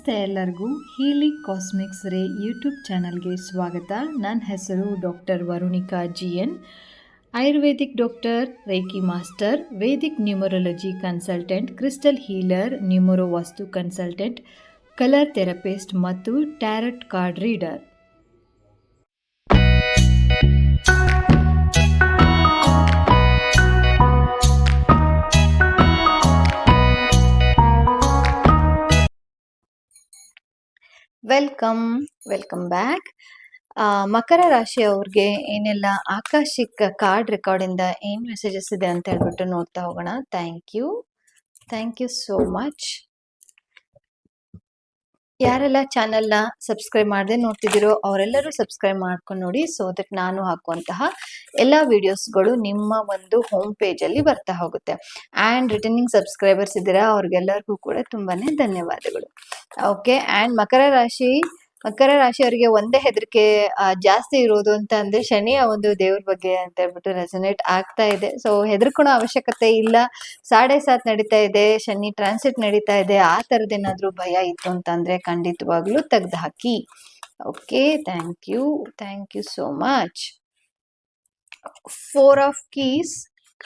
ನಮಸ್ತೆ ಎಲ್ಲರಿಗೂ. Healing cosmics ರೇ ಯೂಟ್ಯೂಬ್ ಚಾನಲ್ಗೆ ಸ್ವಾಗತ. ನನ್ನ ಹೆಸರು doctor Varunika GN, ayurvedic doctor, reiki master, vedic numerology consultant, crystal healer, numero vastu consultant, colour therapist ಮತ್ತು tarot card reader. Welcome back. ಮಕರ ರಾಶಿಯವ್ರಿಗೆ ಏನೆಲ್ಲ ಆಕಾಶಿಕ್ ಕಾರ್ಡ್ ರೆಕಾರ್ಡಿಂದ ಏನು ಮೆಸೇಜಸ್ ಇದೆ ಅಂತ ಹೇಳ್ಬಿಟ್ಟು ನೋಡ್ತಾ ಹೋಗೋಣ. Thank you so much. ಯಾರೆಲ್ಲ ಚಾನೆಲ್ನ ಸಬ್ಸ್ಕ್ರೈಬ್ ಮಾಡದೆ ನೋಡ್ತಿದ್ದೀರೋ ಅವರೆಲ್ಲರೂ ಸಬ್ಸ್ಕ್ರೈಬ್ ಮಾಡ್ಕೊಂಡು ನೋಡಿ, ಸೊ ದಟ್ ನಾನು ಹಾಕುವಂತಹ ಎಲ್ಲ ವಿಡಿಯೋಸ್ಗಳು ನಿಮ್ಮ ಒಂದು ಹೋಮ್ ಪೇಜಲ್ಲಿ ಬರ್ತಾ ಹೋಗುತ್ತೆ. ಆ್ಯಂಡ್ ರಿಟರ್ನಿಂಗ್ ಸಬ್ಸ್ಕ್ರೈಬರ್ಸ್ ಇದ್ದೀರಾ, ಅವ್ರಿಗೆಲ್ಲರಿಗೂ ಕೂಡ ತುಂಬಾನೇ ಧನ್ಯವಾದಗಳು. ಓಕೆ. ಆ್ಯಂಡ್ ಮಕರ ರಾಶಿಯವರಿಗೆ ಒಂದೇ ಹೆದರಿಕೆ ಜಾಸ್ತಿ ಇರೋದು ಅಂತ ಅಂದ್ರೆ ಶನಿಯ ಒಂದು ದೇವ್ರ ಬಗ್ಗೆ ಅಂತ ಹೇಳ್ಬಿಟ್ಟು ರೆಸನೇಟ್ ಆಗ್ತಾ ಇದೆ. ಸೊ ಹೆದರ್ಕೊಳೋ ಅವಶ್ಯಕತೆ ಇಲ್ಲ. 7.5 ನಡೀತಾ ಇದೆ, ಶನಿ ಟ್ರಾನ್ಸಿಟ್ ನಡೀತಾ ಇದೆ. ಆ ತರದೇನಾದ್ರೂ ಭಯ ಇತ್ತು ಅಂತ ಅಂದ್ರೆ ಖಂಡಿತವಾಗ್ಲೂ ತೆಗ್ದು ಹಾಕಿ. Okay, thank you so much. 4 of keys,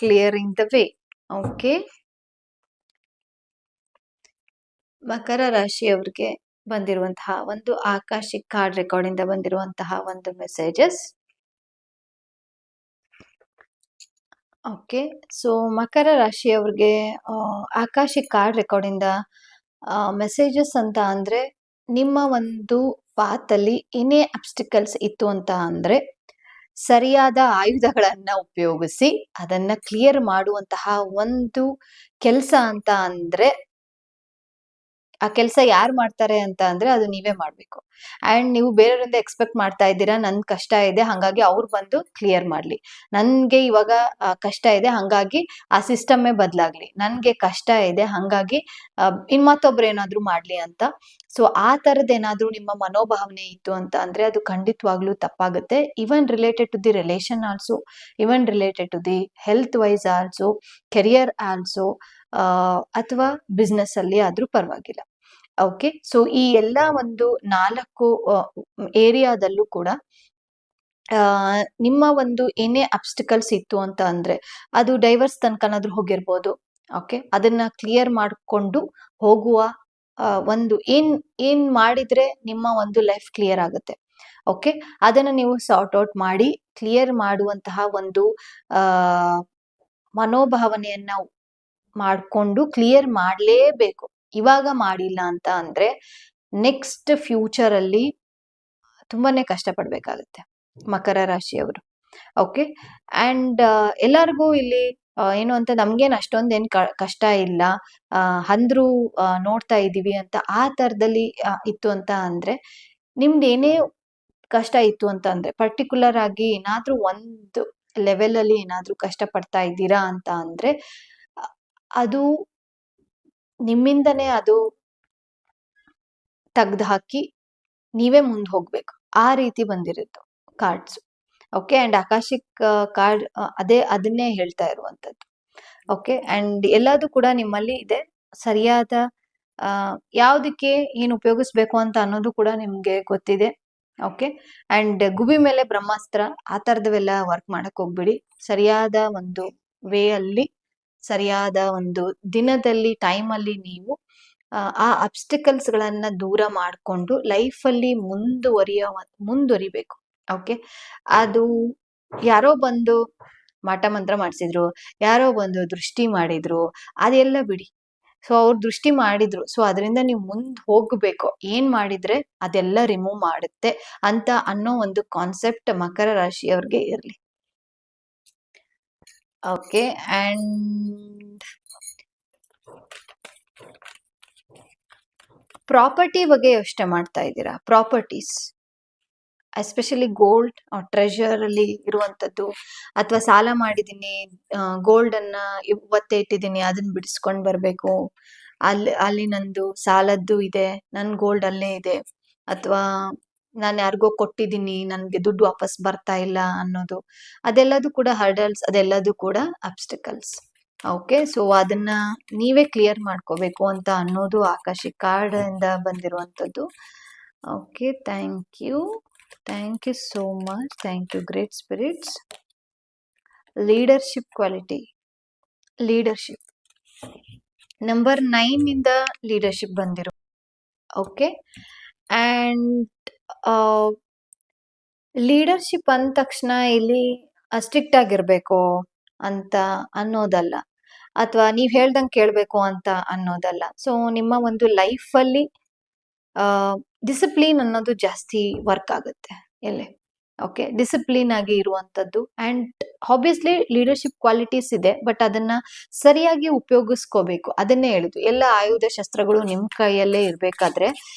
clearing the way. Okay, ಮಕರ ರಾಶಿಯವರಿಗೆ ಬಂದಿರುವಂತಹ ಒಂದು ಆಕಾಶಿಕ್ ಕಾರ್ಡ್ ರೆಕಾರ್ಡ್ ಇಂದ ಬಂದಿರುವಂತಹ ಒಂದು ಮೆಸೇಜಸ್. ಓಕೆ, ಸೊ ಮಕರ ರಾಶಿಯವ್ರಿಗೆ ಆಕಾಶಿಕ್ ಕಾರ್ಡ್ ರೆಕಾರ್ಡ್ ಇಂದ ಮೆಸೇಜಸ್ ಅಂತ ಅಂದ್ರೆ, ನಿಮ್ಮ ಒಂದು ಪಾತಲ್ಲಿ ಏನೇ ಅಬ್ಸ್ಟಿಕಲ್ಸ್ ಇತ್ತು ಅಂತ ಅಂದ್ರೆ ಸರಿಯಾದ ಆಯುಧಗಳನ್ನ ಉಪಯೋಗಿಸಿ ಅದನ್ನ ಕ್ಲಿಯರ್ ಮಾಡುವಂತಹ ಒಂದು ಕೆಲಸ ಅಂತ ಅಂದ್ರೆ, ಆ ಕೆಲಸ ಯಾರು ಮಾಡ್ತಾರೆ ಅಂತ ಅಂದ್ರೆ ಅದು ನೀವೇ ಮಾಡ್ಬೇಕು. ಅಂಡ್ ನೀವು ಬೇರೆಯವರಿಂದ ಎಕ್ಸ್ಪೆಕ್ಟ್ ಮಾಡ್ತಾ ಇದ್ದೀರಾ, ನನ್ ಕಷ್ಟ ಇದೆ ಹಂಗಾಗಿ ಅವ್ರು ಬಂದು ಕ್ಲಿಯರ್ ಮಾಡ್ಲಿ, ನನ್ಗೆ ಇವಾಗ ಕಷ್ಟ ಇದೆ ಹಂಗಾಗಿ ಆ ಸಿಸ್ಟಮ್ಮೇ ಬದಲಾಗ್ಲಿ, ನನ್ಗೆ ಕಷ್ಟ ಇದೆ ಹಂಗಾಗಿ ಇನ್ ಮತ್ತೊಬ್ರು ಏನಾದ್ರು ಮಾಡ್ಲಿ ಅಂತ. ಸೊ ಆ ತರದ್ದೇನಾದ್ರೂ ನಿಮ್ಮ ಮನೋಭಾವನೆ ಇತ್ತು ಅಂತ ಅಂದ್ರೆ ಅದು ಖಂಡಿತವಾಗ್ಲೂ ತಪ್ಪಾಗುತ್ತೆ. Even related to the relation also, even related to the health wise also, career also, ಅಥವಾ ಬಿಸ್ನೆಸ್ ಅಲ್ಲಿ ಆದ್ರೂ ಪರವಾಗಿಲ್ಲ. ಓಕೆ, ಸೊ ಈ ಎಲ್ಲ ಒಂದು 4 ಏರಿಯಾದಲ್ಲೂ ಕೂಡ ನಿಮ್ಮ ಒಂದು ಏನೇ ಅಬ್ಸ್ಟಿಕಲ್ಸ್ ಇತ್ತು ಅಂತ ಅಂದ್ರೆ ಅದು ಡೈವರ್ಸ್ ತನಕನಾದ್ರೂ ಹೋಗಿರ್ಬೋದು. ಓಕೆ, ಅದನ್ನ ಕ್ಲಿಯರ್ ಮಾಡಿಕೊಂಡು ಹೋಗುವ ಒಂದು ಏನ್ ಮಾಡಿದ್ರೆ ನಿಮ್ಮ ಒಂದು ಲೈಫ್ ಕ್ಲಿಯರ್ ಆಗುತ್ತೆ. ಓಕೆ, ಅದನ್ನ ನೀವು ಸಾರ್ಟ್ ಔಟ್ ಮಾಡಿ ಕ್ಲಿಯರ್ ಮಾಡುವಂತಹ ಒಂದು ಮನೋಭಾವನೆಯನ್ನ ಮಾಡ್ಕೊಂಡು ಕ್ಲಿಯರ್ ಮಾಡ್ಲೇಬೇಕು. ಇವಾಗ ಮಾಡಿಲ್ಲ ಅಂತ ಅಂದ್ರೆ ನೆಕ್ಸ್ಟ್ ಫ್ಯೂಚರ್ ಅಲ್ಲಿ ತುಂಬಾನೇ ಕಷ್ಟ ಪಡ್ಬೇಕಾಗತ್ತೆ ಮಕರ ರಾಶಿಯವರು. ಓಕೆ, ಅಂಡ್ ಎಲ್ಲರಿಗೂ ಇಲ್ಲಿ ಏನು ಅಂತ ನಮ್ಗೇನ್ ಅಷ್ಟೊಂದೇನ್ ಕಷ್ಟ ಇಲ್ಲ, ಅಂದ್ರೂ ನೋಡ್ತಾ ಇದೀವಿ ಅಂತ ಆ ತರದಲ್ಲಿ ಇತ್ತು ಅಂತ ಅಂದ್ರೆ, ನಿಮ್ದು ಏನೇ ಕಷ್ಟ ಇತ್ತು ಅಂತ ಅಂದ್ರೆ ಪರ್ಟಿಕ್ಯುಲರ್ ಆಗಿ ಏನಾದ್ರೂ ಒಂದು ಲೆವೆಲ್ ಅಲ್ಲಿ ಏನಾದ್ರೂ ಕಷ್ಟ ಪಡ್ತಾ ಇದ್ದೀರಾ ಅಂತ ಅಂದ್ರೆ ಅದು ನಿಮ್ಮಿಂದನೇ ಅದು ತೆಗ್ದು ಹಾಕಿ ನೀವೇ ಮುಂದೆ ಹೋಗ್ಬೇಕು. ಆ ರೀತಿ ಬಂದಿರುತ್ತೆ ಕಾರ್ಡ್ಸ್. ಓಕೆ, ಅಂಡ್ ಆಕಾಶಿಕ್ ಕಾರ್ಡ್ ಅದನ್ನೇ ಹೇಳ್ತಾ ಇರುವಂತದ್ದು. ಓಕೆ, ಅಂಡ್ ಎಲ್ಲದೂ ಕೂಡ ನಿಮ್ಮಲ್ಲಿ ಇದೆ. ಸರಿಯಾದ ಯಾವ್ದಕ್ಕೆ ಏನು ಉಪಯೋಗಿಸ್ಬೇಕು ಅಂತ ಅನ್ನೋದು ಕೂಡ ನಿಮ್ಗೆ ಗೊತ್ತಿದೆ. ಓಕೆ, ಅಂಡ್ ಗುಬಿ ಮೇಲೆ ಬ್ರಹ್ಮಾಸ್ತ್ರ ಆ ತರದವೆಲ್ಲ ವರ್ಕ್ ಮಾಡಕ್ ಹೋಗ್ಬಿಡಿ. ಸರಿಯಾದ ಒಂದು ವೇ ಅಲ್ಲಿ, ಸರಿಯಾದ ಒಂದು ದಿನದಲ್ಲಿ, ಟೈಮ್ ಅಲ್ಲಿ ನೀವು ಆ ಅಬ್ಸ್ಟಿಕಲ್ಸ್ ಗಳನ್ನ ದೂರ ಮಾಡಿಕೊಂಡು ಲೈಫ್ ಅಲ್ಲಿ ಮುಂದುವರಿಬೇಕು. ಓಕೆ, ಅದು ಯಾರೋ ಬಂದು ಮಾಟ ಮಂತ್ರ ಮಾಡಿಸಿದ್ರು, ಯಾರೋ ಬಂದು ದೃಷ್ಟಿ ಮಾಡಿದ್ರು, ಅದೆಲ್ಲ ಬಿಡಿ. ಸೊ ಅವ್ರು ದೃಷ್ಟಿ ಮಾಡಿದ್ರು, ಸೊ ಅದರಿಂದ ನೀವು ಮುಂದೆ ಹೋಗ್ಬೇಕು. ಏನ್ ಮಾಡಿದ್ರೆ ಅದೆಲ್ಲ ರಿಮೂವ್ ಮಾಡುತ್ತೆ ಅಂತ ಅನ್ನೋ ಒಂದು ಕಾನ್ಸೆಪ್ಟ್ ಮಕರ ರಾಶಿಯವ್ರಿಗೆ ಇರ್ಲಿ. ಓಕೆ, ಅಂಡ್ ಪ್ರಾಪರ್ಟಿ ಬಗ್ಗೆ ಯೋಚನೆ ಮಾಡ್ತಾ ಇದ್ದೀರಾ? ಪ್ರಾಪರ್ಟೀಸ್, ಎಸ್ಪೆಷಲಿ ಗೋಲ್ಡ್, ಟ್ರೆಷರ್ ಅಲ್ಲಿ ಇರುವಂತದ್ದು, ಅಥವಾ ಸಾಲ ಮಾಡಿದೀನಿ, ಗೋಲ್ಡ್ ಅನ್ನ ಇವತ್ತೇ ಇಟ್ಟಿದ್ದೀನಿ, ಅದನ್ನ ಬಿಡಿಸ್ಕೊಂಡ್ ಬರ್ಬೇಕು, ಅಲ್ಲಿ ನಂದು ಸಾಲದ್ದು ಇದೆ, ನನ್ ಗೋಲ್ಡ್ ಅಲ್ಲೇ ಇದೆ, ಅಥವಾ ನಾನು ಯಾರಿಗೋ ಕೊಟ್ಟಿದ್ದೀನಿ ನನ್ಗೆ ದುಡ್ಡು ವಾಪಸ್ ಬರ್ತಾ ಇಲ್ಲ ಅನ್ನೋದು, ಅದೆಲ್ಲದೂ ಕೂಡ ಹರ್ಡಲ್ಸ್, ಅದೆಲ್ಲದೂ ಕೂಡ ಅಬ್ಸ್ಟಿಕಲ್ಸ್. ಓಕೆ, ಸೊ ಅದನ್ನ ನೀವೇ ಕ್ಲಿಯರ್ ಮಾಡ್ಕೋಬೇಕು ಅಂತ ಅನ್ನೋದು ಆಕಾಶಿ ಕಾರ್ಡ್ ಇಂದ ಬಂದಿರುವಂತದ್ದು. Okay, thank you so much. Thank you great spirits. Leadership quality, leadership number 9 ಇಂದ ಲೀಡರ್ಶಿಪ್ ಬಂದಿರೋ. ಓಕೆ, ಅಂಡ್ ಲೀಡರ್ಶಿಪ್ ಅಂದ ತಕ್ಷಣ ಇಲ್ಲಿ ಸ್ಟ್ರಿಕ್ಟ್ ಆಗಿರ್ಬೇಕು ಅಂತ ಅನ್ನೋದಲ್ಲ, ಅಥವಾ ನೀವ್ ಹೇಳ್ದಂಗೆ ಕೇಳ್ಬೇಕು ಅಂತ ಅನ್ನೋದಲ್ಲ. ಸೊ ನಿಮ್ಮ ಒಂದು ಲೈಫ್ ಅಲ್ಲಿ ಡಿಸಿಪ್ಲಿನ್ ಅನ್ನೋದು ಜಾಸ್ತಿ ವರ್ಕ್ ಆಗುತ್ತೆ ಎಲ್ಲಿ. ಓಕೆ, ಡಿಸಿಪ್ಲಿನ್ ಆಗಿ ಇರುವಂತದ್ದು. ಅಂಡ್ ಆಬ್ವಿಯಸ್ಲಿ ಲೀಡರ್ಶಿಪ್ ಕ್ವಾಲಿಟೀಸ್ ಇದೆ, ಬಟ್ ಅದನ್ನ ಸರಿಯಾಗಿ ಉಪಯೋಗಿಸ್ಕೋಬೇಕು. ಅದನ್ನೇ ಹೇಳಿದ್ದು, ಎಲ್ಲ ಆಯುಧ ಶಸ್ತ್ರಗಳು ನಿಮ್ ಕೈಯಲ್ಲೇ ಇರ್ಬೇಕಾದ್ರೆ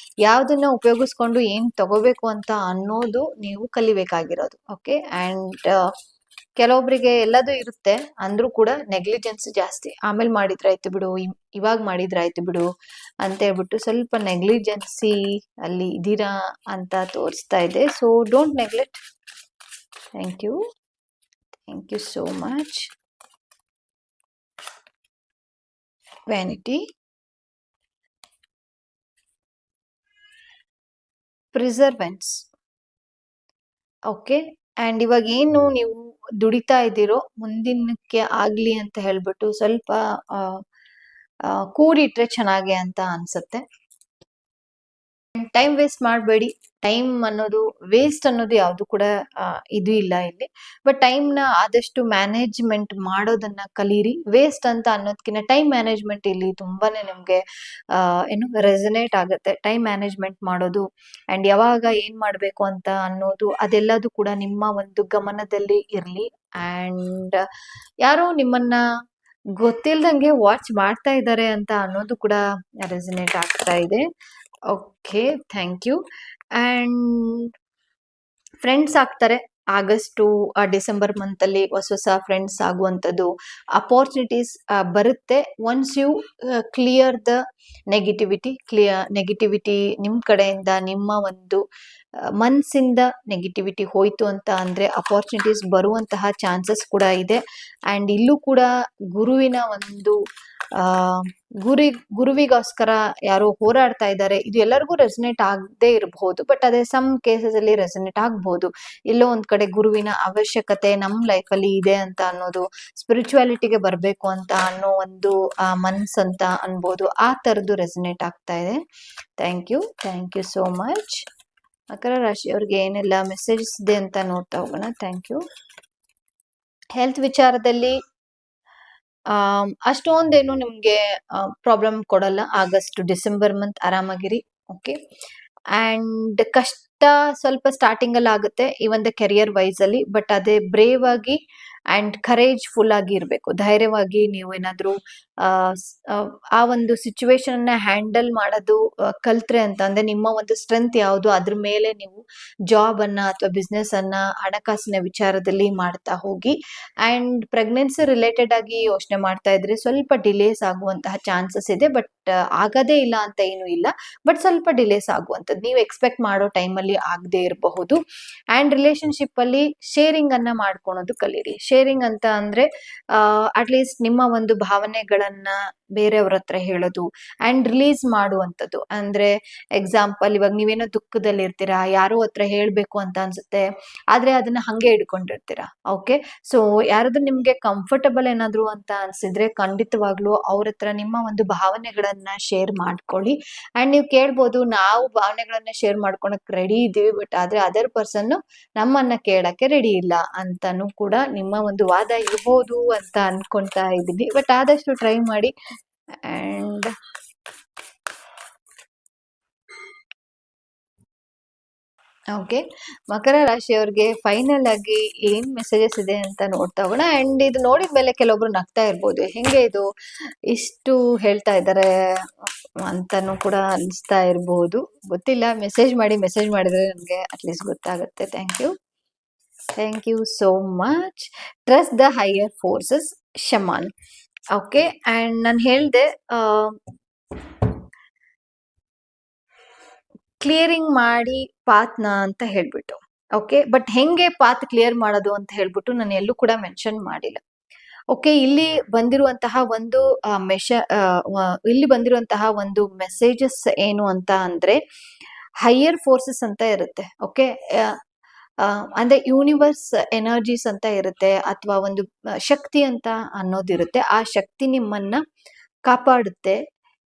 ಯಾವ್ದನ್ನ ಉಪಯೋಗಿಸ್ಕೊಂಡು ಏನ್ ತಗೋಬೇಕು ಅಂತ ಅನ್ನೋದು ನೀವು ಕಲಿಬೇಕಾಗಿರೋದು. ಓಕೆ, ಅಂಡ್ ಕೆಲವೊಬ್ರಿಗೆ ಎಲ್ಲದೂ ಇರುತ್ತೆ ಅಂದ್ರೂ ಕೂಡ ನೆಗ್ಲಿಜೆನ್ಸ್ ಜಾಸ್ತಿ. ಆಮೇಲೆ ಮಾಡಿದ್ರಾಯ್ತು ಬಿಡು, ಇವಾಗ ಮಾಡಿದ್ರಾಯ್ತು ಬಿಡು ಅಂತ ಹೇಳ್ಬಿಟ್ಟು ಸ್ವಲ್ಪ ನೆಗ್ಲಿಜೆನ್ಸಿ ಅಲ್ಲಿ ಇದೀರಾ ಅಂತ ತೋರಿಸ್ತಾ ಇದೆ. So don't neglect. Thank you so much. Vanity, perseverance. Okay, and ಇವಾಗ ಏನು ನೀವು ದುಡಿತಾ ಇದ್ದೀರೋ ಮುಂದಿನಕ್ಕೆ ಆಗ್ಲಿ ಅಂತ ಹೇಳ್ಬಿಟ್ಟು ಸ್ವಲ್ಪ ಕೂಡಿಟ್ರೆ ಚೆನ್ನಾಗೆ ಅಂತ ಅನ್ಸುತ್ತೆ. ಟೈಮ್ ವೇಸ್ಟ್ ಮಾಡಬೇಡಿ. ಟೈಮ್ ಅನ್ನೋದು ವೇಸ್ಟ್ ಅನ್ನೋದು ಯಾವುದು ಕೂಡ ಇದು ಇಲ್ಲ ಇಲ್ಲಿ. ಬಟ್ ಟೈಮ್ ನ ಆದಷ್ಟು ಮ್ಯಾನೇಜ್ಮೆಂಟ್ ಮಾಡೋದನ್ನ ಕಲೀರಿ. ವೇಸ್ಟ್ ಅಂತ ಅನ್ನೋದಕ್ಕಿಂತ ಟೈಮ್ ಮ್ಯಾನೇಜ್ಮೆಂಟ್ ಇಲ್ಲಿ ತುಂಬಾನೇ ನಿಮ್ಗೆ ಏನು ರೆಸನೇಟ್ ಆಗುತ್ತೆ. ಟೈಮ್ ಮ್ಯಾನೇಜ್ಮೆಂಟ್ ಮಾಡೋದು ಅಂಡ್ ಯಾವಾಗ ಏನ್ ಮಾಡ್ಬೇಕು ಅಂತ ಅನ್ನೋದು ಅದೆಲ್ಲದು ಕೂಡ ನಿಮ್ಮ ಒಂದು ಗಮನದಲ್ಲಿ ಇರ್ಲಿ. ಅಂಡ್ ಯಾರೋ ನಿಮ್ಮನ್ನ ಗೊತ್ತಿಲ್ದಂಗೆ ವಾಚ್ ಮಾಡ್ತಾ ಇದ್ದಾರೆ ಅಂತ ಅನ್ನೋದು ಕೂಡ ರೆಸನೇಟ್ ಆಗ್ತಾ ಇದೆ. Okay, thank you. And friends ಆಗ್ತಾರೆ ಆಗಸ್ಟ್ ಡಿಸೆಂಬರ್ ಮಂತ್ ಅಲ್ಲಿ. ಹೊಸ ಫ್ರೆಂಡ್ಸ್ ಆಗುವಂಥದ್ದು ಅಪಾರ್ಚುನಿಟೀಸ್ ಬರುತ್ತೆ. Once you clear the negativity ನಿಮ್ ಕಡೆಯಿಂದ, ನಿಮ್ಮ ಒಂದು ಮನ್ಸಿಂದ ನೆಗೆಟಿವಿಟಿ ಹೋಯ್ತು ಅಂತ ಅಂದ್ರೆ ಅಪಾರ್ಚುನಿಟೀಸ್ ಬರುವಂತಹ ಚಾನ್ಸಸ್ ಕೂಡ ಇದೆ. ಅಂಡ್ ಇಲ್ಲೂ ಕೂಡ ಗುರುವಿನ ಒಂದು ಗುರುವಿಗೋಸ್ಕರ ಯಾರೋ ಹೋರಾಡ್ತಾ ಇದ್ದಾರೆ. ಇದು ಎಲ್ಲರಿಗೂ ರೆಸನೇಟ್ ಆಗದೆ ಇರಬಹುದು, ಬಟ್ ಅದೇ ಸಮ್ ಕೇಸಸ್ ಅಲ್ಲಿ ರೆಸನೇಟ್ ಆಗ್ಬಹುದು. ಎಲ್ಲೋ ಒಂದ್ ಕಡೆ ಗುರುವಿನ ಅವಶ್ಯಕತೆ ನಮ್ ಲೈಫ್ ಅಲ್ಲಿ ಇದೆ ಅಂತ ಅನ್ನೋದು, ಸ್ಪಿರಿಚುವಾಲಿಟಿಗೆ ಬರ್ಬೇಕು ಅಂತ ಅನ್ನೋ ಒಂದು ಮನ್ಸ್ ಅಂತ ಅನ್ಬೋದು. ಆ ತರದ್ದು ರೆಸನೇಟ್ ಆಗ್ತಾ ಇದೆ. Thank you so much. ಮಕರ ರಾಶಿಯವ್ರಿಗೆ ಏನೆಲ್ಲ ಮೆಸೇಜಸ್ ಇದೆ ಅಂತ ನೋಡ್ತಾ ಹೋಗೋಣ. Thank you. ಹೆಲ್ತ್ ವಿಚಾರದಲ್ಲಿ ಅಷ್ಟೊಂದೇನು ನಿಮ್ಗೆ ಪ್ರಾಬ್ಲಮ್ ಕೊಡಲ್ಲ. ಆಗಸ್ಟ್ ಡಿಸೆಂಬರ್ ಮಂತ್ ಆರಾಮಾಗಿರಿ. ಓಕೆ, ಅಂಡ್ ಕಷ್ಟ ಸ್ವಲ್ಪ ಸ್ಟಾರ್ಟಿಂಗ್ ಅಲ್ಲಿ ಆಗುತ್ತೆ ಈ ಒಂದು ಕೆರಿಯರ್ ವೈಸ್ ಅಲ್ಲಿ, ಬಟ್ ಅದೇ ಬ್ರೇವ್ ಆಗಿ ಅಂಡ್ ಕರೇಜ್ ಫುಲ್ ಆಗಿ ಇರ್ಬೇಕು. ಧೈರ್ಯವಾಗಿ ನೀವು ಏನಾದ್ರೂ ಆ ಒಂದು ಸಿಚುವೇಶನ್ ನ ಹ್ಯಾಂಡಲ್ ಮಾಡೋದು ಕಲ್ತ್ರೆ ಅಂತ ಅಂದ್ರೆ ನಿಮ್ಮ ಒಂದು ಸ್ಟ್ರೆಂತ್ ಯಾವುದು ಅದ್ರ ಮೇಲೆ ನೀವು ಜಾಬ್ ಅನ್ನ ಅಥವಾ ಬಿಸ್ನೆಸ್ ಅನ್ನ ಹಣಕಾಸಿನ ವಿಚಾರದಲ್ಲಿ ಮಾಡ್ತಾ ಹೋಗಿ. ಅಂಡ್ ಪ್ರೆಗ್ನೆನ್ಸಿ ರಿಲೇಟೆಡ್ ಆಗಿ ಯೋಚನೆ ಮಾಡ್ತಾ ಇದ್ರೆ ಸ್ವಲ್ಪ ಡಿಲೇಸ್ ಆಗುವಂತಹ ಚಾನ್ಸಸ್ ಇದೆ, ಬಟ್ ಆಗದೇ ಇಲ್ಲ ಅಂತ ಏನು ಇಲ್ಲ, ಬಟ್ ಸ್ವಲ್ಪ ಡಿಲೇಸ್ ಆಗುವಂಥದ್ದು ನೀವು ಎಕ್ಸ್ಪೆಕ್ಟ್ ಮಾಡೋ ಟೈಮಲ್ಲಿ ಆಗದೆ ಇರಬಹುದು. ಅಂಡ್ ರಿಲೇಶನ್ಶಿಪ್ ಅಲ್ಲಿ ಶೇರಿಂಗ್ ಅನ್ನ ಮಾಡ್ಕೊಳೋದು ಕಲೀರಿ. ಶೇರಿಂಗ್ ಅಂತ ಅಂದ್ರೆ ಅಟ್ಲೀಸ್ಟ್ ನಿಮ್ಮ ಒಂದು ಭಾವನೆಗಳನ್ನ ಬೇರೆಯವ್ರ ಹತ್ರ ಹೇಳೋದು ಅಂಡ್ ರಿಲೀಸ್ ಮಾಡುವಂಥದ್ದು. ಅಂದ್ರೆ ಎಕ್ಸಾಂಪಲ್, ಇವಾಗ ನೀವೇನೋ ದುಃಖದಲ್ಲಿ ಇರ್ತೀರಾ, ಯಾರೋ ಹತ್ರ ಹೇಳ್ಬೇಕು ಅಂತ ಅನ್ಸುತ್ತೆ, ಆದ್ರೆ ಅದನ್ನ ಹಂಗೆ ಹಿಡ್ಕೊಂಡಿರ್ತೀರಾ. ಓಕೆ, ಸೊ ಯಾರಾದ್ರೂ ನಿಮ್ಗೆ ಕಂಫರ್ಟಬಲ್ ಏನಾದ್ರು ಅಂತ ಅನ್ಸಿದ್ರೆ ಖಂಡಿತವಾಗ್ಲೂ ಅವ್ರ ಹತ್ರ ನಿಮ್ಮ ಒಂದು ಭಾವನೆಗಳನ್ನ ಶೇರ್ ಮಾಡ್ಕೊಳ್ಳಿ. ಅಂಡ್ ನೀವು ಕೇಳ್ಬೋದು, ನಾವು ಭಾವನೆಗಳನ್ನ ಶೇರ್ ಮಾಡ್ಕೊಳಕ್ ರೆಡಿ ಇದೀವಿ, ಬಟ್ ಆದ್ರೆ ಅದರ್ ಪರ್ಸನ್ ನಮ್ಮನ್ನ ಕೇಳಕ್ಕೆ ರೆಡಿ ಇಲ್ಲ ಅಂತಾನು ಕೂಡ ನಿಮ್ಮ ಒಂದು ವಾದ ಇರ್ಬೋದು ಅಂತ ಅನ್ಕೊಂತಾ ಇದ್ದೀನಿ. ಬಟ್ ಆದಷ್ಟು ಟ್ರೈ ಮಾಡಿ. ಅಂಡ್ ಓಕೆ, ಮಕರ ರಾಶಿಯವ್ರಿಗೆ ಫೈನಲ್ ಆಗಿ ಏನ್ ಮೆಸೇಜಸ್ ಇದೆ ಅಂತ ನೋಡ್ತಾ ಹೋಗೋಣ. ಅಂಡ್ ಇದು ನೋಡಿದ್ಮೇಲೆ ಕೆಲವೊಬ್ರು ನಗ್ತಾ ಇರ್ಬೋದು, ಹೆಂಗೆ ಇದು ಇಷ್ಟು ಹೇಳ್ತಾ ಇದ್ದಾರೆ ಅಂತಾನು ಕೂಡ ಅನಿಸ್ತಾ ಇರ್ಬೋದು, ಗೊತ್ತಿಲ್ಲ. ಮೆಸೇಜ್ ಮಾಡಿದ್ರೆ ನಮ್ಗೆ ಅಟ್ಲೀಸ್ಟ್ ಗೊತ್ತಾಗುತ್ತೆ. Thank you so much. Trust the higher forces, shaman. Okay, and ನಾನು ಹೇಳ್ದೆ ಕ್ಲಿಯರಿಂಗ್ ಮಾಡಿ ಪಾತ್ನ ಅಂತ ಹೇಳ್ಬಿಟ್ಟು. ಓಕೆ, ಬಟ್ ಹೆಂಗೆ ಪಾತ್ ಕ್ಲಿಯರ್ ಮಾಡೋದು ಅಂತ ಹೇಳ್ಬಿಟ್ಟು ನಾನು ಎಲ್ಲೂ ಕೂಡ ಮೆನ್ಷನ್ ಮಾಡಿಲ್ಲ. ಓಕೆ. ಇಲ್ಲಿ ಬಂದಿರುವಂತಹ ಒಂದು ಮೆಸೇಜಸ್ ಏನು ಅಂತ ಅಂದ್ರೆ, ಹೈಯರ್ ಫೋರ್ಸಸ್ ಅಂತ ಇರುತ್ತೆ. ಓಕೆ. ಅಂದ್ರೆ ಯೂನಿವರ್ಸ್ ಎನರ್ಜೀಸ್ ಅಂತ ಇರುತ್ತೆ, ಅಥವಾ ಒಂದು ಶಕ್ತಿ ಅಂತ ಅನ್ನೋದಿರುತ್ತೆ. ಆ ಶಕ್ತಿ ನಿಮ್ಮನ್ನ ಕಾಪಾಡುತ್ತೆ.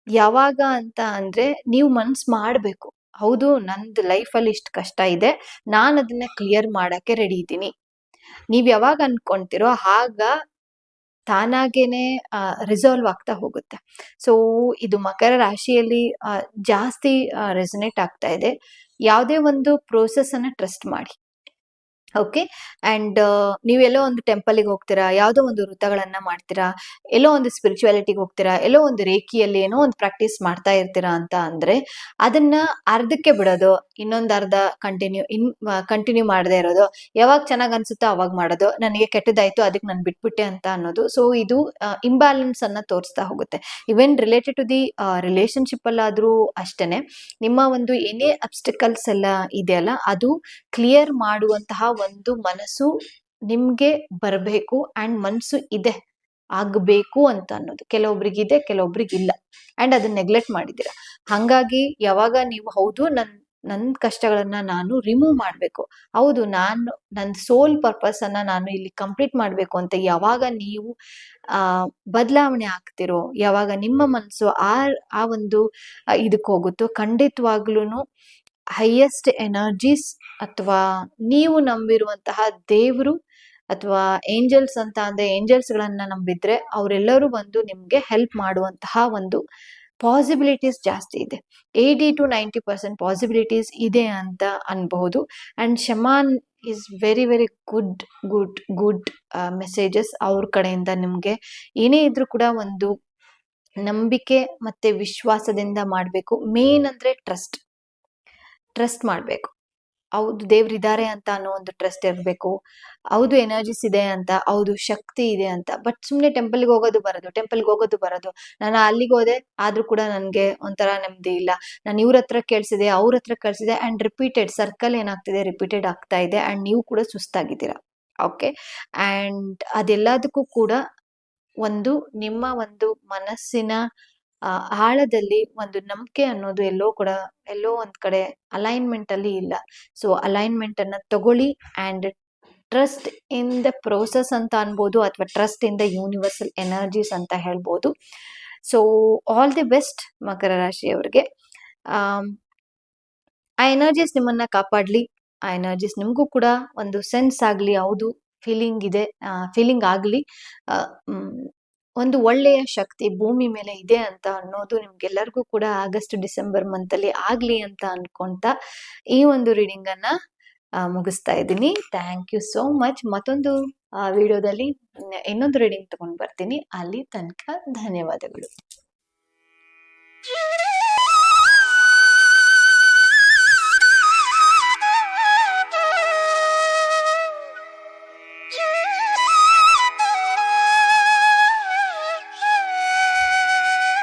ಯಾವಾಗ ಅಂತ ಅಂದ್ರೆ, ನೀವು ಮನ್ಸ್ ಮಾಡ್ಬೇಕು, ಹೌದು ನಂದು ಲೈಫಲ್ಲಿ ಇಷ್ಟು ಕಷ್ಟ ಇದೆ, ನಾನು ಅದನ್ನ ಕ್ಲಿಯರ್ ಮಾಡಕ್ಕೆ ರೆಡಿ ಇದ್ದೀನಿ. ನೀವ್ ಯಾವಾಗ ಅನ್ಕೊಂತೀರೋ ಆಗ ತಾನಾಗೇನೆ ರಿಸಾಲ್ವ್ ಆಗ್ತಾ ಹೋಗುತ್ತೆ. ಸೊ ಇದು ಮಕರ ರಾಶಿಯಲ್ಲಿ ಜಾಸ್ತಿ ರೆಸನೇಟ್ ಆಗ್ತಾ ಇದೆ. ಯಾವುದೇ ಒಂದು ಪ್ರೋಸೆಸ್ ಅನ್ನ ಟ್ರಸ್ಟ್ ಮಾಡಿ. ಓಕೆ. ಅಂಡ್ ನೀವೆಲ್ಲೋ ಒಂದು ಟೆಂಪಲ್ಗೆ ಹೋಗ್ತೀರಾ, ಯಾವುದೋ ಒಂದು ವೃತ್ತಗಳನ್ನ ಮಾಡ್ತೀರಾ, ಎಲ್ಲೋ ಒಂದು ಸ್ಪಿರಿಚುವಾಲಿಟಿಗೆ ಹೋಗ್ತೀರಾ, ಎಲ್ಲೋ ಒಂದು ರೇಖಿಯಲ್ಲಿ ಏನೋ ಒಂದು ಪ್ರಾಕ್ಟೀಸ್ ಮಾಡ್ತಾ ಇರ್ತೀರಾ ಅಂತ ಅಂದ್ರೆ, ಅದನ್ನ ಅರ್ಧಕ್ಕೆ ಬಿಡೋದು, ಇನ್ನೊಂದು ಅರ್ಧ ಕಂಟಿನ್ಯೂ ಮಾಡದೇ ಇರೋದು, ಯಾವಾಗ ಚೆನ್ನಾಗ್ ಅನ್ಸುತ್ತೋ ಅವಾಗ ಮಾಡೋದು, ನನಗೆ ಕೆಟ್ಟದಾಯ್ತು ಅದಕ್ಕೆ ನಾನು ಬಿಟ್ಬಿಟ್ಟೆ ಅಂತ ಅನ್ನೋದು. ಸೊ ಇದು ಇಂಬ್ಯಾಲೆನ್ಸ್ ಅನ್ನ ತೋರಿಸ್ತಾ ಹೋಗುತ್ತೆ. ಇವನ್ ರಿಲೇಟೆಡ್ ಟು ದಿ ರಿಲೇಶನ್ಶಿಪ್ ಅಲ್ಲಾದ್ರೂ ಅಷ್ಟೇನೆ, ನಿಮ್ಮ ಒಂದು ಏನೇ ಅಬ್ಸ್ಟಿಕಲ್ಸ್ ಎಲ್ಲ ಇದೆಯಲ್ಲ, ಅದು ಕ್ಲಿಯರ್ ಮಾಡುವಂತಹ ಒಂದು ಮನಸ್ಸು ನಿಮ್ಗೆ ಬರಬೇಕು. ಅಂಡ್ ಮನಸ್ಸು ಇದೆ, ಆಗ್ಬೇಕು ಅಂತ ಅನ್ನೋದು ಕೆಲವೊಬ್ರಿಗಿದೆ, ಕೆಲವೊಬ್ರಿಗಿಲ್ಲ. ಅಂಡ್ ಅದನ್ನ ನೆಗ್ಲೆಕ್ಟ್ ಮಾಡಿದ್ದೀರಾ. ಹಂಗಾಗಿ ಯಾವಾಗ ನೀವು ಹೌದು ನನ್ ಕಷ್ಟಗಳನ್ನ ನಾನು ರಿಮೂವ್ ಮಾಡ್ಬೇಕು, ಹೌದು ನನ್ನ ಸೋಲ್ ಪರ್ಪಸ್ ಅನ್ನ ನಾನು ಇಲ್ಲಿ ಕಂಪ್ಲೀಟ್ ಮಾಡ್ಬೇಕು ಅಂತ ಯಾವಾಗ ನೀವು ಬದಲಾವಣೆ ಆಗ್ತಿರೋ, ಯಾವಾಗ ನಿಮ್ಮ ಮನಸ್ಸು ಆ ಒಂದು ಇದಕ್ಕೆ ಹೋಗುತ್ತೋ, ಖಂಡಿತವಾಗ್ಲೂ ಹೈಯೆಸ್ಟ್ ಎನರ್ಜೀಸ್ ಅಥವಾ ನೀವು ನಂಬಿರುವಂತಹ ದೇವರು ಅಥವಾ ಏಂಜಲ್ಸ್ ಅಂತ ಅಂದ್ರೆ, ಏಂಜಲ್ಸ್ ಗಳನ್ನ ನಂಬಿದ್ರೆ ಅವರೆಲ್ಲರೂ ಬಂದು ನಿಮ್ಗೆ ಹೆಲ್ಪ್ ಮಾಡುವಂತಹ ಒಂದು ಪಾಸಿಬಿಲಿಟೀಸ್ ಜಾಸ್ತಿ ಇದೆ. 80 to 90% ಪಾಸಿಬಿಲಿಟೀಸ್ ಇದೆ ಅಂತ ಅನ್ಬಹುದು. And shaman is very very good good good messages ಅವ್ರ ಕಡೆಯಿಂದ. ನಿಮ್ಗೆ ಏನೇ ಇದ್ರೂ ಕೂಡ ಒಂದು ನಂಬಿಕೆ ಮತ್ತೆ ವಿಶ್ವಾಸದಿಂದ ಮಾಡ್ಬೇಕು. ಮೇನ್ ಅಂದ್ರೆ ಟ್ರಸ್ಟ್ ಮಾಡ್ಬೇಕು. ಹೌದು ದೇವ್ರಿದ್ದಾರೆ ಅಂತ ಅನ್ನೋ ಒಂದು ಟ್ರಸ್ಟ್ ಇರಬೇಕು. ಹೌದು ಎನರ್ಜೀಸ್ ಇದೆ ಅಂತ, ಹೌದು ಶಕ್ತಿ ಇದೆ ಅಂತ. ಬಟ್ ಸುಮ್ನೆ ಟೆಂಪಲ್ಗೆ ಹೋಗೋದು ಬರೋದು, ನಾನು ಅಲ್ಲಿಗೆ ಹೋದೆ ಆದ್ರೂ ಕೂಡ ನನ್ಗೆ ಒಂಥರ ನೆಮ್ಮದಿ ಇಲ್ಲ, ನಾನು ಇವ್ರ ಹತ್ರ ಕೇಳಿಸಿದೆ, ಅವ್ರ ಹತ್ರ ಕಳ್ಸಿದೆ, ಅಂಡ್ ರಿಪೀಟೆಡ್ ಸರ್ಕಲ್ ಏನಾಗ್ತಿದೆ, ರಿಪೀಟೆಡ್ ಆಗ್ತಾ ಇದೆ. ಅಂಡ್ ನೀವು ಕೂಡ ಸುಸ್ತಾಗಿದ್ದೀರಾ. ಓಕೆ. ಅಂಡ್ ಅದೆಲ್ಲದಕ್ಕೂ ಕೂಡ ಒಂದು ನಿಮ್ಮ ಒಂದು ಮನಸ್ಸಿನ ಆಳದಲ್ಲಿ ಒಂದು ನಂಬಿಕೆ ಅನ್ನೋದು ಎಲ್ಲೋ ಒಂದ್ ಕಡೆ ಅಲೈನ್ಮೆಂಟ್ ಅಲ್ಲಿ ಇಲ್ಲ. ಸೊ ಅಲೈನ್ಮೆಂಟ್ ಅನ್ನ ತಗೊಳ್ಳಿ. And trust in the process ಅಂತ ಅನ್ಬೋದು, ಅಥವಾ trust in the universal energies ಅಂತ ಹೇಳ್ಬೋದು. ಸೊ ಆಲ್ ದಿ ಬೆಸ್ಟ್ ಮಕರ ರಾಶಿಯವರಿಗೆ. ಆ ಎನರ್ಜೀಸ್ ನಿಮ್ಮನ್ನ ಕಾಪಾಡ್ಲಿ. ಆ ಎನರ್ಜೀಸ್ ನಿಮ್ಗೂ ಕೂಡ ಒಂದು ಸೆನ್ಸ್ ಆಗ್ಲಿ, ಹೌದು ಫೀಲಿಂಗ್ ಆಗ್ಲಿ. ಒಂದು ಒಳ್ಳೆಯ ಶಕ್ತಿ ಭೂಮಿ ಮೇಲೆ ಇದೆ ಅಂತ ಅನ್ನೋದು ನಿಮ್ಗೆಲ್ಲರಿಗೂ ಕೂಡ ಆಗಸ್ಟ್ ಡಿಸೆಂಬರ್ ಮಂತ್ ಅಲ್ಲಿ ಆಗ್ಲಿ ಅಂತ ಅನ್ಕೊಂತ ಈ ಒಂದು ರೀಡಿಂಗ್ ಅನ್ನ ಮುಗಿಸ್ತಾ ಇದ್ದೀನಿ. Thank you so much. ಮತ್ತೊಂದು ವಿಡಿಯೋದಲ್ಲಿ ಇನ್ನೊಂದು ರೀಡಿಂಗ್ ತಗೊಂಡ್ ಬರ್ತೀನಿ. ಅಲ್ಲಿ ತನಕ ಧನ್ಯವಾದಗಳು.